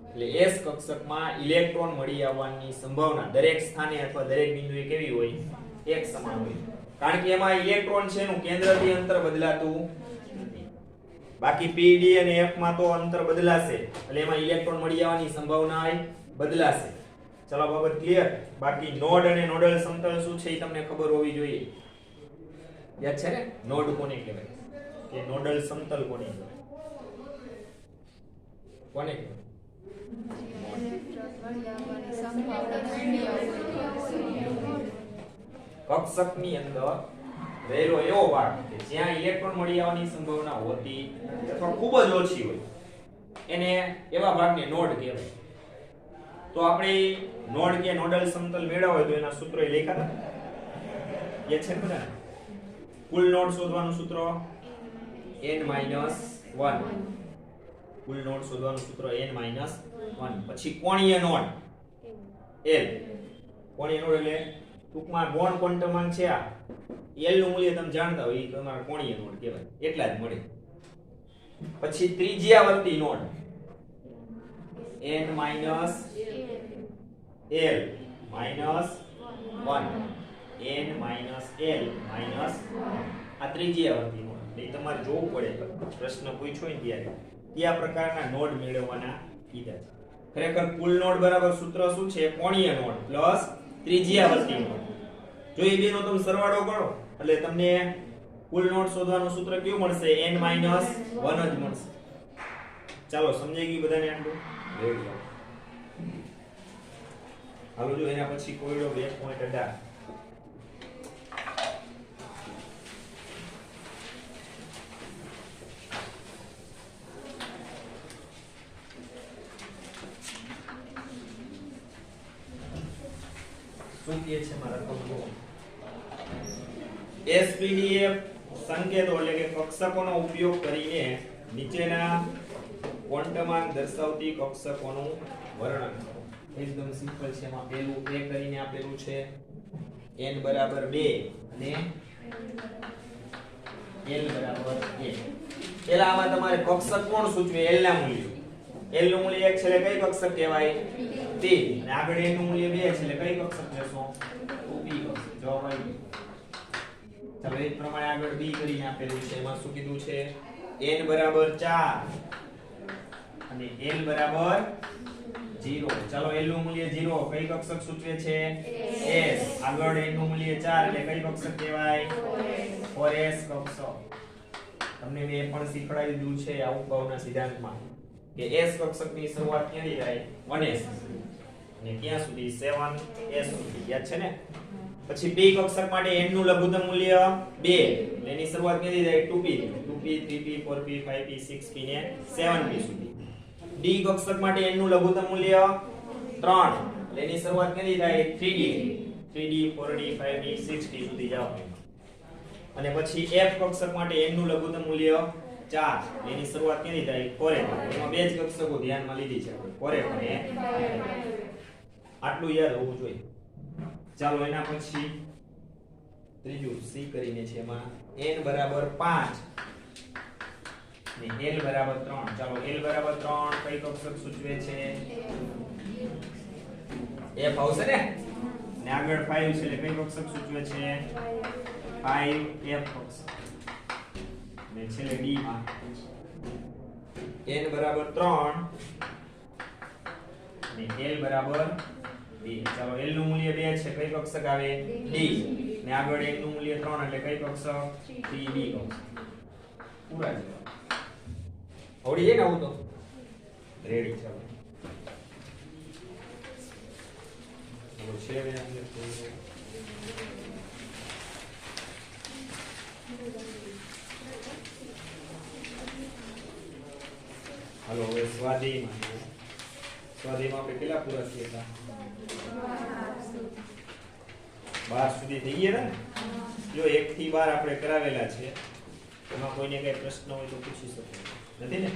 એટલે S કક્ષકમાં ઇલેક્ટ્રોન મળી આવવાની સંભાવના દરેક સ્થાને અથવા દરેક બિંદુએ કેવી હોય? એક સમાન હોય. કારણ કે એમાં ઇલેક્ટ્રોન છે એનું કેન્દ્રથી અંતર બદલાતું નથી. બાકી P, D અને F માં તો અંતર બદલાશે એટલે એમાં ઇલેક્ટ્રોન મળી આવવાની સંભાવના બદલાશે. ચલો બાબત ક્લિયર. બાકી નોડ અને નોડલ સમતલ શું છે એ તમને ખબર હોવી જોઈએ. યાદ છે ને? નોડ કોને કહેવાય કે નોડલ સમતલ કોને કહેવાય? કોને કહેવાય? કક્ષકની અંદર રહેલો એવો ભાગ કે જ્યાં ઇલેક્ટ્રોન મળી આવવાની સંભાવના હોતી અથવા ખૂબ જ ઓછી હોય એને એવા ભાગને નોડ કહેવાય. તો આપણે નોડ કે નોડલ સમતલ મેળવવા હોય તો એના સૂત્રો એ લખ્યા હતા. એ છે ને કુલ નોડ શોધવાનું સૂત્ર n - 1 કુલ નોડ શોધવાનું સૂત્ર n - 1 પછી કોણીય નોડ l કોણીય નોડ એટલે ટૂંકમાં ગૌણ ક્વોન્ટમાંક છે આ l નું મૂલ્ય તમે જાણતા હોય એ તમારો કોણીય નોડ કહેવાય એટલા જ મળે પછી ત્રિજ્યાવર્તી node n - l -1 n - l આ ત્રિજ્યાવર્તી નોડ એ તમારે જોવું પડે પ્રશ્ન પૂછ્યો હોય ત્યારે કયા પ્રકારના નોડ મેળવવાના કીધા છે ખરેખર કુલ નોડ બરાબર સૂત્ર શું છે કોણીય નોડ પ્લસ ત્રિજ્યાવર્તી નોડ જો એ બેનો તમે સરવાળો કરો એટલે તમને કુલ નોડ શોધવાનું સૂત્ર કયું મળશે n - 1 જ મળશે ચાલો સમજાઈ ગયું બધાને આટલું રેડી હાલો જો એના પછી કોયડો 2.18 શું કહે છે મારા તો SPDF સંકેતો એટલે કે કક્ષકોનો ઉપયોગ કરીને નીચેના ક્વોન્ટમાંક દર્શાવતી કક્ષકોનું વર્ણન કરો એકદમ સિમ્પલ છે એમાં પહેલું a કરીને આપેલું છે n = 2 અને l = 1 પહેલા આમાં તમારે કક્ષક કોણ સૂચવે l ના મૂલ્યો l નું મૂલ્ય 1 છે એટલે કઈ કક્ષક કહેવાય t અને આગળ n નું મૂલ્ય 2 છે એટલે કઈ કક્ષક લેશો 2p કક્ષક જવાબ આવી ચાલો એ જ પ્રમાણે આગળ b કરીને આપેલું છે એમાં શું કીધું છે n = 4 અને l = 0 ચાલો l નું મૂલ્ય 0 કઈ કક્ષક સૂચવે છે s આગળ n નું મૂલ્ય 4 એટલે કઈ કક્ષક કહેવાય 4s કક્ષક તમને મેં પણ શીખવાડી દીધું છે અવકવના સિદ્ધાંતમાં કે s કક્ષકની શરૂઆત ક્યાંથી થાય 1s અને ક્યાં સુધી 7s સુધી યાદ છે ને પછી p કક્ષક માટે n નું લઘુત્તમ મૂલ્ય 2 એટલે એની શરૂઆત ક્યાંથી થાય 2p 2p 3p 4p 5p 6p ને 7p સુધી d કક્ષક માટે n નું લઘુત્તમ મૂલ્ય 3 એટલે એની શરૂઆત ક્યાંથી થાય 3d 3d 4d 5d 6d સુધી જાવ અને પછી f કક્ષક માટે n નું લઘુત્તમ મૂલ્ય 4 એની શરૂઆત ક્યાંથી થાય 4f એમાં બે જ કક્ષકો ધ્યાનમાં લીધી છે આપણે 4f અને આટલું યાદ હોવું જોઈએ ચાલો એના પછી ત્રીજું c કરીને છે એમાં n = 5 ને l = 3 ચાલો l = 3 કઈ કક્ષક સૂચવે છે f આવશે ને ને આગળ 5 છે એટલે કઈ કક્ષક સૂચવે છે 5f કક્ષક ને છેલ્લે d માં n = 3 ને l = 2 ચાલો l નું મૂલ્ય 2 છે કઈ કક્ષક આવે d ને આગળ n નું મૂલ્ય 3 એટલે કઈ કક્ષક 3d કક્ષક પૂરા જવાબ આવડી જાય ને આવું તો રેડી ચાલો છે હવે આપણે હાલો હવે સ્વાધ્યાયમાં આપણે કેટલા પૂરા થયા હતા 12 સુધી થઈ ગયા ને જો 1 થી 12 આપણે કરાવેલા છે એમાં કોઈને કઈ પ્રશ્ન હોય તો પૂછી શકો નથી ને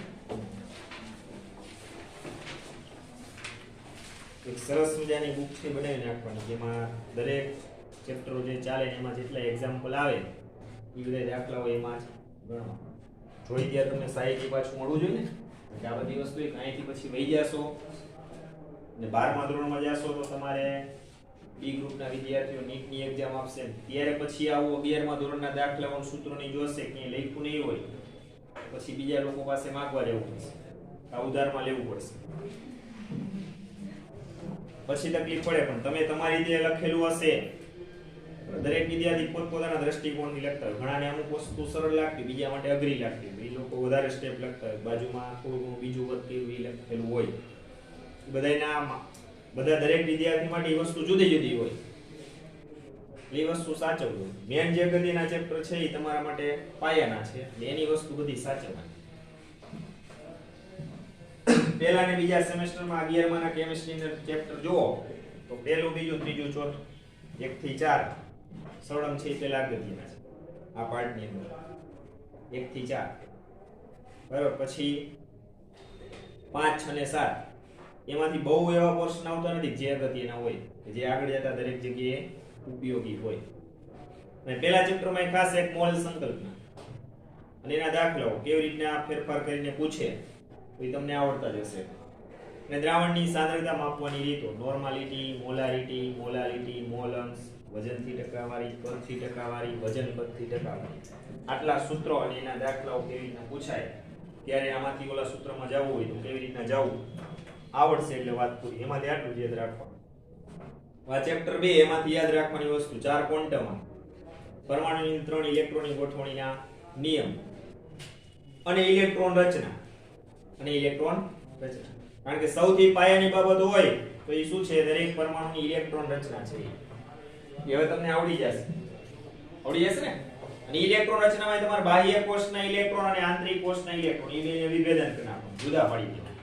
એક સરસ મજાની બુક છે બનાવી નાખવાની જેમાં દરેક ચેપ્ટરો જે ચાલે એમાં જેટલા એક્ઝામ્પલ આવે એ બધા દાખલાઓ એમાં જ ગણવા જોઈ ત્યાં તમને સાહિત્ય પાછું મળવું જોઈએ ને કે આ બધી વસ્તુ અહીંથી પછી વહી જશો ને 12મા ધોરણમાં જશો તો તમારે બી ગ્રુપના વિદ્યાર્થીઓ નીટની એક્ઝામ આપશે ત્યારે પછી આવો 11મા ધોરણના દાખલાઓના સૂત્રોની જોશે કે લખ્યું નહીં હોય પછી બીજા લોકો પાસે માંગવા લેવું પડશે આ ઉધારમાં લેવું પડશે પછી તકલીફ પડે પણ તમે તમારી રીતે લખેલું હશે દરેક વિદ્યાર્થી પોતપોતાના દ્રષ્ટિકોણથી લખતા હોય ઘણાને અમુક વસ્તુ સરળ લાગતી બીજા માટે અઘરી લાગતી હોય એ લોકો વધારે સ્ટેપ લખતા હોય બાજુમાં થોડું બીજું વધતું એ લખેલું હોય બધા દરેક વિદ્યાર્થી માટે એ વસ્તુ જુદી જુદી હોય એ વસ્તુ સાચવવું મેન જે ગતિના ચેપ્ટર છે એ તમારા માટે પાયાના છે એની વસ્તુ બધી સાચવવાની પહેલા ને બીજા સેમેસ્ટરમાં 11માના કેમિસ્ટ્રીના ચેપ્ટર જુઓ તો પહેલું બીજું ત્રીજું ચોથું 1 થી 4 સળંગ છે એટલે લાગતીના છે આ પાર્ટની અંદર 1 થી 4 બરાબર પછી 5, 6 ને 7 એમાંથી બહુ એવા પ્રશ્ન આવતા નથી જે અગત્યના હોય જે આગળ જતા દરેક જગ્યાએ ઉપયોગી હોય. અને પહેલા ચેપ્ટરમાં ખાસ એક મોલ સંકલ્પના અને એના દાખલાઓ કેવી રીતના ફેરફાર કરીને પૂછે તો એ તમને આવડતા જ હશે. અને દ્રાવણની સાંદ્રતા માપવાની રીતો, નોર્માલિટી, મોલારિટી, મોલ અંશ, વજનથી ટકાવારી, કદથી ટકાવારી, વજન કદથી ટકાવારી, આટલા સૂત્રો અને એના દાખલાઓ કેવી રીતના પૂછાય, ત્યારે આમાંથી ઓલા સૂત્રમાં જવું હોય તો કેવી રીતના જવું આવડશે એટલે વાત પૂરી. એમાંથી આટલું જ યાદ રાખવાનું. આ ચેપ્ટર 2 એમાંથી યાદ રાખવાની વસ્તુ 4 ક્વોન્ટમ, પરમાણુની 3 ઇલેક્ટ્રોનની ગોઠવણીના નિયમ અને ઇલેક્ટ્રોન રચના. કારણ કે સૌથી પાયાની બાબત હોય તો એ શું છે, દરેક પરમાણુની ઇલેક્ટ્રોન રચના છે. એ હવે તમને આવડી જશે ને. અને ઇલેક્ટ્રોન રચનામાં તમારે બાહ્ય કોષના ઇલેક્ટ્રોન અને આંતરિક કોષના ઇલેક્ટ્રોન એ બેને વિભેદન કરી નાખવાનું, જુદા પાડી દેવાના.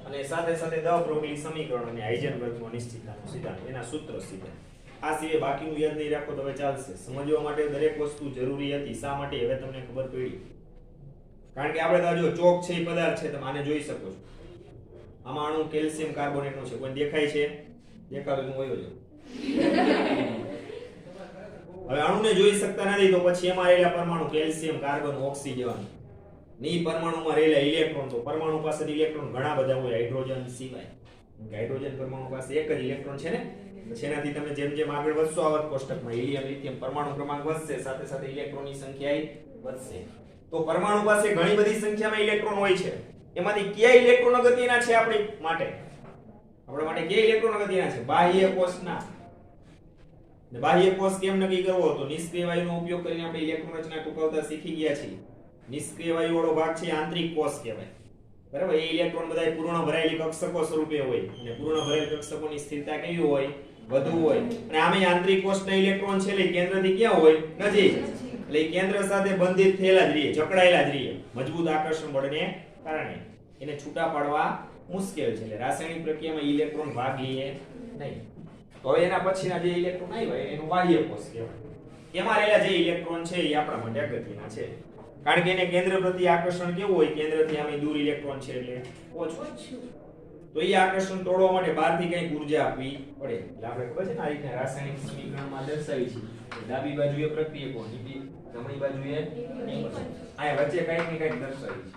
અને સાથે સાથે દ બ્રોગલી સમીકરણ અને હાઇઝનબર્ગનો અનિશ્ચિતતાનો સિદ્ધાંત, એના સૂત્રો સીધા. આ સિવાય બાકીનું યાદ નહીં રાખો તો હવે ચાલશે. સમજવા માટે દરેક વસ્તુ જરૂરી હતી. શા માટે હવે તમને ખબર પડી? કારણ કે આપણે તો જો ચોક છે એ પદાર્થ છે, તમે આને જોઈ શકો છો. આમાં અણુ કેલ્શિયમ કાર્બોનેટનો છે. કોઈ દેખાય છે? દેખાતો હું વયો જાઉં. હવે અણુને જોઈ શકતા નથી તો પછી એમાં રહેલા પરમાણુ કેલ્શિયમ, કાર્બન, ઓક્સિજન ની પરમાણુમાં રહેલા ઇલેક્ટ્રોન, તો પરમાણુ પાસે ઇલેક્ટ્રોન ઘણા બધા હોય હાઇડ્રોજન સિવાય. હાઇડ્રોજન પરમાણુ પાસે એક જ ઇલેક્ટ્રોન છે ને. પછી એનાથી તમે જેમ જેમ આગળ વધશો આવત કોષ્ટકમાં હિલિયમ, લિથિયમ પરમાણુ ક્રમાંક વધશે, સાથે સાથે ઇલેક્ટ્રોનની સંખ્યા વધશે. તો પરમાણુ પાસે ઘણી બધી સંખ્યામાં ઇલેક્ટ્રોન હોય છે. એમાંથી કયા ઇલેક્ટ્રોન અગત્યના છે આપણા માટે કયા ઇલેક્ટ્રોન અગત્યના છે? બાહ્ય કોષના. ને બાહ્ય કોષ કેમ નક્કી કરવો? તો નિષ્ક્રિય વાયુનો ઉપયોગ કરીને આપણે ઇલેક્ટ્રોન રચના ટૂંકાવતા શીખી ગયા છીએ. નિષ્ક્રિય વાયુ વાળો ભાગ છે આંતરિક કોષ કહેવાય. બરાબર? એ ઇલેક્ટ્રોન બધાય પૂર્ણ ભરાયેલી કક્ષકો સ્વરૂપે હોય અને પૂર્ણ ભરાયેલ કક્ષકોની સ્થિરતા કેવી હોય? વધુ હોય. અને આમે આંતરિક કોષના ઇલેક્ટ્રોન છે એટલે કેન્દ્રથી ક્યાં હોય? નજીક. એટલે કેન્દ્ર સાથે બંધિત થયેલા જ રહે, જકડાયેલા જ રહે, મજબૂત આકર્ષણ બળને કારણે. એને છૂટા પાડવા મુશ્કેલ છે. એટલે રાસાયણિક પ્રક્રિયામાં ઇલેક્ટ્રોન ભાગ લે નહીં. તો હવે એના પછીના જે ઇલેક્ટ્રોન આવ્યા એનું બાહ્ય કોષ કહેવાય. એમાં રહેલા જે ઇલેક્ટ્રોન છે એ આપણા માટે અગત્યના છે. કારણ કે એને કેન્દ્ર પ્રતિ આકર્ષણ કેવું હોય? કેન્દ્રથી આમે દૂર ઇલેક્ટ્રોન છે એટલે ઓછું. તો એ આકર્ષણ તોડવા માટે બહારથી કંઈક ઊર્જા આપવી પડે. એટલે આપણે ખબર છે ને આ રીતના રાસાયણિક સમીકરણમાં દર્શાવી છે. ડાબી બાજુએ પ્રક્રિયકો, જમણી બાજુએ આ વચ્ચે કંઈક ને કંઈક દર્શાવી છે.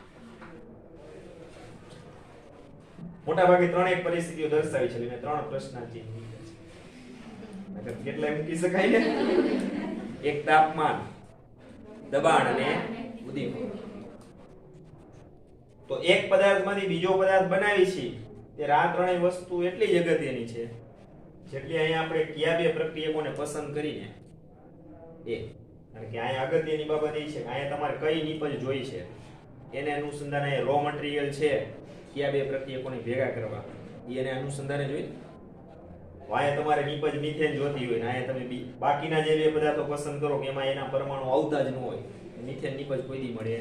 મોટા ભાગે 3 પરિસ્થિતિઓ દર્શાવી છે. એટલે 3 પ્રશ્નાર્થ છે. કેટલા મૂકી શકાય ને? એક તાપમાન, દબાણ અને ઉદ્દીપક. તો એક પદાર્થમાંથી બીજો પદાર્થ બનાવી છે ત્યારે આ ત્રણેય વસ્તુ એટલી જ અગત્યની છે જેટલી અહીંયા આપણે કયા બે પ્રક્રિયકોને પસંદ કરીને કારણ કે અહીંયા અગત્યની બાબત એ છે કે અહીંયા તમારે કઈ નિપજ જોઈ છે એને અનુસંધાને રો મટીરીયલ છે કયા બે પ્રક્રિયકોને ભેગા કરવા એને અનુસંધાને જોઈ. અહીંયા તમારે નિપજ મિથેન જોતી હોય ને અહીંયા તમે બાકીના જે બે પદાર્થો પસંદ કરો કે એમાં એના પરમાણુ આવતા જ ન હોય. મિથેન નિપજ કોઈ દી મળે.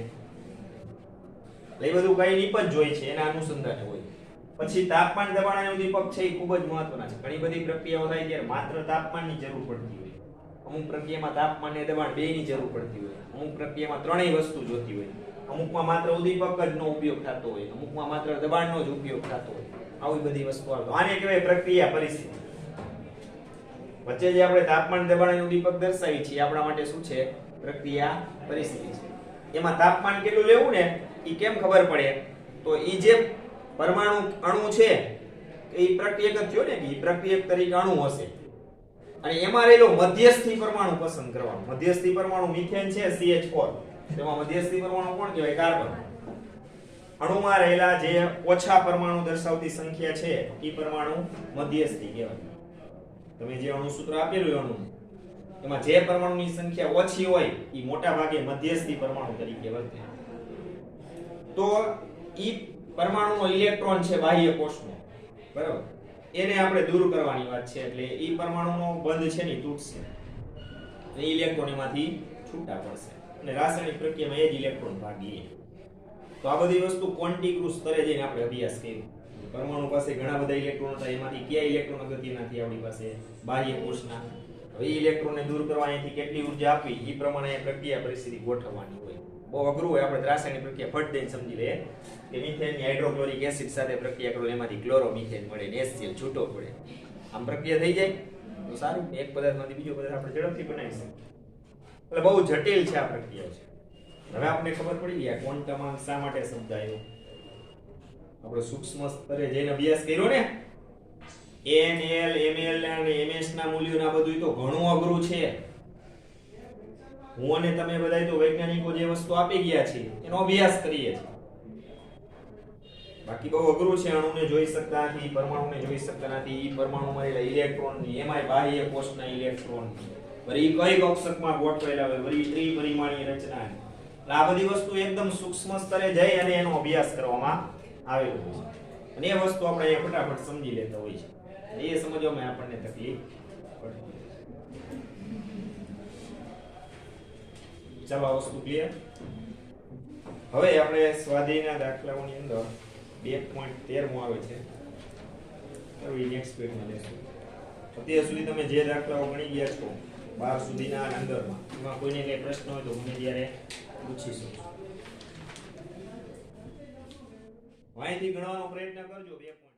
એ બધું કઈ નિપજ જોઈ છે એના અનુસંધાને હોય. પછી તાપમાન, દબાણ અને ઉદ્દીપક છે એ ખૂબ જ મહત્વના છે. ઘણી બધી પ્રક્રિયાઓ થાય ત્યારે માત્ર તાપમાનની જરૂર પડતી હોય. અમુક પ્રક્રિયામાં તાપમાન અને દબાણ બેયની જરૂર પડતી હોય. અમુક પ્રક્રિયામાં ત્રણેય વસ્તુ જોતી હોય. અમુકમાં માત્ર ઉદ્દીપક જ નો ઉપયોગ થતો હોય. અમુકમાં માત્ર દબાણનો જ ઉપયોગ થતો હોય. આવી બધી વસ્તુ આવતો. આને કહેવાય પ્રક્રિયા પરિસ્થિતિ. વચ્ચે જે આપણે તાપમાન, દબાણ અને ઉદ્દીપક દર્શાવી છે આપણા માટે શું છે? પ્રક્રિયા પરિસ્થિતિ છે. એમાં તાપમાન કેટલું લેવું ને એ કેમ ખબર પડે? તો એ જે પરમાણુ અણુ છે એ પ્રક્રિયક જ થયો ને, એ પ્રક્રિયક તરીકે અણુ હશે અને એમાં રહેલો મધ્યસ્થી પરમાણુ પસંદ કરવાનો. મધ્યસ્થી પરમાણુ મિથેન છે CH4. તેમાં મધ્યસ્થી પરમાણુ કોણ કહેવાય? કાર્બન. અણુમાં રહેલા જે ઓછા પરમાણુ દર્શાવતી સંખ્યા છે એ પરમાણુ મધ્યસ્થી કહેવાય. તમે જે અણુ સૂત્ર આપેલું હોય અણુ એમાં જે પરમાણુની સંખ્યા ઓછી હોય એ મોટા ભાગે મધ્યસ્થી પરમાણુ તરીકે વર્તે. તો ઈ પરમાણુનો ઇલેક્ટ્રોન છે બાહ્ય કોષનો, બરાબર, એને આપણે દૂર કરવાની વાત છે. એટલે ઈ પરમાણુનો બંધ છે ને તૂટશે અને ઇલેક્ટ્રોન એમાંથી છૂટા પડશે અને રાસાયણિક પ્રક્રિયામાં એ જ ઇલેક્ટ્રોન ભાગ લે. તો આ બધી વસ્તુ ક્વોન્ટિક્રુસ સ્તરે જઈને આપણે અભ્યાસ કર્યો. પરમાણુ પાસે ઘણા બધા ઇલેક્ટ્રોન હતા, એમાંથી કયા ઇલેક્ટ્રોન અગત્યના નથી આપણી પાસે? બાહ્ય કોષના. હવે ઇલેક્ટ્રોનને દૂર કરવા અહીંથી કેટલી ઊર્જા આપવી એ પ્રમાણે પ્રક્રિયા પરિસ્થિતિ ગોઠવવાની હોય. બહુ અઘરું હોય, આપણે રાસાયણિક પ્રક્રિયા ફટ દઈને સમજી લઈએ કે મિથેનની હાઇડ્રોક્લોરિક એસિડ સાથે પ્રક્રિયા કરો એમાંથી ક્લોરોમિથેન મળે ને HCl છૂટો પડે. આમ પ્રક્રિયા થઈ જાય તો સારું, એક પદાર્થમાંથી બીજો પદાર્થ આપણે ઝડપથી બનાવી શકીએ. એટલે બહુ જટિલ છે આ પ્રક્રિયા છે. હવે આપણે ખબર પડી ગઈ આ ક્વોન્ટમ શા માટે શબ્દ આવ્યો. આપણે સૂક્ષ્મ સ્તરે જઈને અભ્યાસ કર્યો ને, NL ML અને MS ના મૂલ્યોના બધું તો ઘણું અઘરું છે. હું અને તમે બધાય તો વૈજ્ઞાનિકો જે વસ્તુ આપી ગયા છે એનો અભ્યાસ કરીએ છીએ. બાકી બહુ અઘરું છે. અણુને જોઈ શકતા નથી, પરમાણુને જોઈ શકતા નથી, પરમાણુમાં રહેલા ઇલેક્ટ્રોનની, એમાંય બાહ્ય કોષના ઇલેક્ટ્રોન, વળી કઈ કક્ષકમાં ગોઠવેલા હોય, વળી ત્રિપરિમાણીય રચના. આ બધી વસ્તુ એકદમ સૂક્ષ્મ સ્તરે જઈ અને એનો અભ્યાસ કરવામાં આવેલો હોય છે. અને એ વસ્તુ આપણે અહીંયા ફટાફટ સમજી લેતા હોય છે. એ સમજવામાં આપણને તકલીફ પડે. ચાલો આ વસ્તુ ક્લિયર. હવે આપણે સ્વાધ્યાયના દાખલાઓની અંદર 2.13 માં આવે છે. હવે નેક્સ્ટ પેજમાં લેશું. અત્યાર સુધી તમે જે દાખલાઓ ગણી ગયા છો 12 સુધીના અંદરમાં, એમાં કોઈને કઈ પ્રશ્ન હોય તો મને ત્યારે પૂછી શકો. અહીંથી ગણવાનો પ્રયત્ન કરજો 2.